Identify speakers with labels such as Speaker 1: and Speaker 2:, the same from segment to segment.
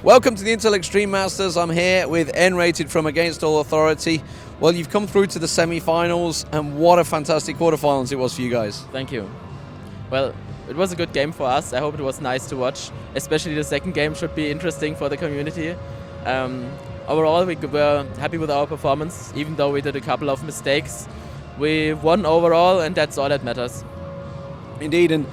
Speaker 1: Welcome to the Intel Extreme Masters. I'm here with aAA.nRated from Against All Authority. Well, you've come through to the semi-finals, and what a fantastic quarterfinals it was for you guys.
Speaker 2: Thank you. Well, it was a good game for us. I hope it was nice to watch. Especially the second game should be interesting for the community. Overall, we were happy with our performance, even though we did a couple of mistakes. We won overall, and that's all that matters.
Speaker 1: Indeed, and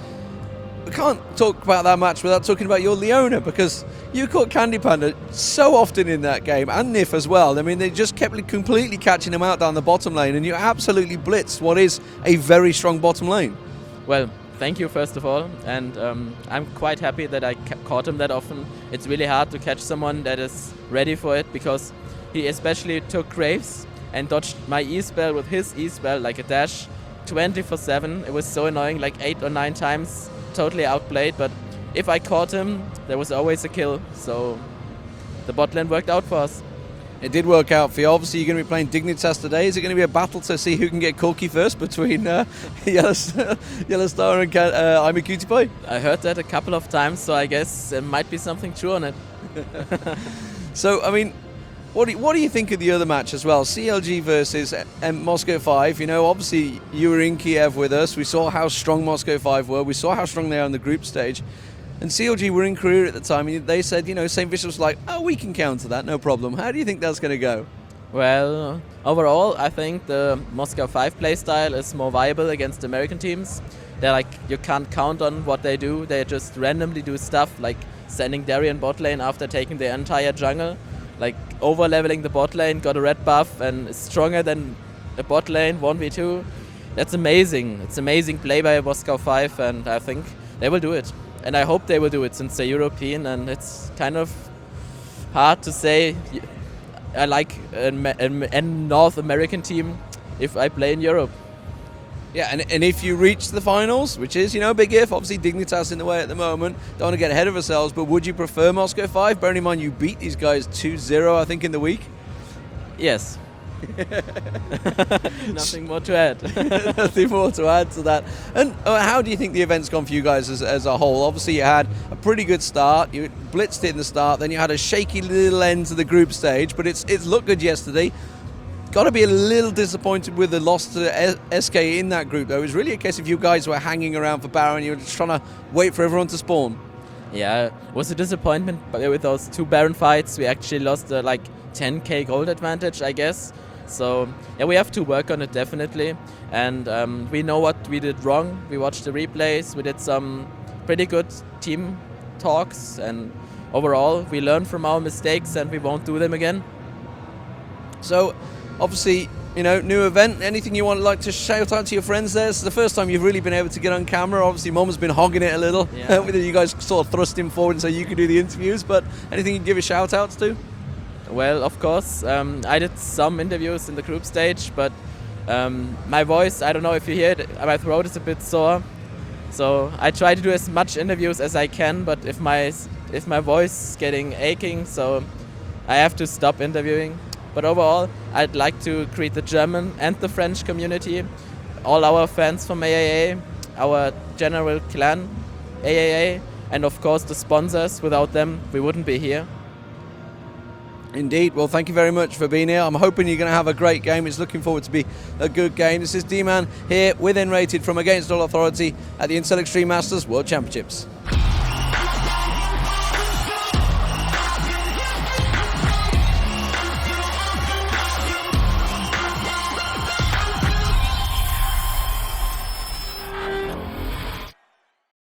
Speaker 1: we can't talk about that match without talking about your Leona, because you caught Candy Panda so often in that game, and Nif as well. I mean, they just kept completely catching him out down the bottom lane, and you absolutely blitzed what is a very strong bottom lane.
Speaker 2: Well, thank you first of all, and I'm quite happy that I caught him that often. It's really hard to catch someone that is ready for it, because he especially took Graves and dodged my E-spell with his E-spell like a dash 24/7. It was so annoying, like 8 or 9 times, totally outplayed, but if I caught him, there was always a kill, so the bot lane worked out for us.
Speaker 1: It did work out for you. Obviously, you're going to be playing Dignitas today. Is it going to be a battle to see who can get Corky first between Yellowstar and I'm a Cutie Pie?
Speaker 2: I heard that a couple of times, so I guess there might be something true on it.
Speaker 1: So, I mean, what do you think of the other match as well? CLG versus Moscow 5. You know, obviously, you were in Kiev with us. We saw how strong Moscow 5 were. We saw how strong they are on the group stage. And CLG were in Korea at the time, and they said, you know, St. Vicious was like, oh, we can counter that, no problem. How do you think that's going to go?
Speaker 2: Well, overall, I think the Moscow 5 playstyle is more viable against American teams. They're like, you can't count on what they do. They just randomly do stuff, like sending Darien bot lane after taking the entire jungle, like over-leveling the bot lane, got a red buff, and is stronger than a bot lane, 1v2. That's amazing. It's amazing play by Moscow 5, and I think they will do it. And I hope they will do it, since they're European, and it's kind of hard to say I like a North American team if I play in Europe.
Speaker 1: Yeah, and if you reach the finals, which is, you know, a big if, obviously Dignitas in the way at the moment, don't want to get ahead of ourselves, but would you prefer Moscow 5? Bearing in mind you beat these guys 2-0, I think, in the week.
Speaker 2: Yes. Nothing more to add.
Speaker 1: Nothing more to add to that. And how do you think the event's gone for you guys as a whole? Obviously, you had a pretty good start. You blitzed it in the start. Then you had a shaky little end to the group stage. But it's looked good yesterday. Got to be a little disappointed with the loss to SK in that group, though. It was really a case of you guys were hanging around for Baron. You were just trying to wait for everyone to spawn.
Speaker 2: Yeah, it was a disappointment. But with those 2 Baron fights, we actually lost like 10k gold advantage, I guess. So yeah, we have to work on it definitely, and we know what we did wrong. We watched the replays, we did some pretty good team talks, and overall we learned from our mistakes and we won't do them again.
Speaker 1: So obviously, you know, new event, anything you want like to shout out to your friends there? It's the first time you've really been able to get on camera. Obviously Mom's been hogging it a little, yeah. You guys sort of thrust him forward so you could do the interviews, but anything you'd give a shout outs to?
Speaker 2: Well, of course, I did some interviews in the group stage, but my voice, I don't know if you hear it, my throat is a bit sore. So I try to do as much interviews as I can, but if my voice is getting aching, so I have to stop interviewing. But overall, I'd like to greet the German and the French community, all our fans from aAa, our general clan, aAa, and of course the sponsors. Without them, we wouldn't be here.
Speaker 1: Indeed. Well, thank you very much for being here. I'm hoping you're going to have a great game. It's looking forward to be a good game. This is D-Man here with aAA.nRated from Against All Authority at the Intel Extreme Masters World Championships.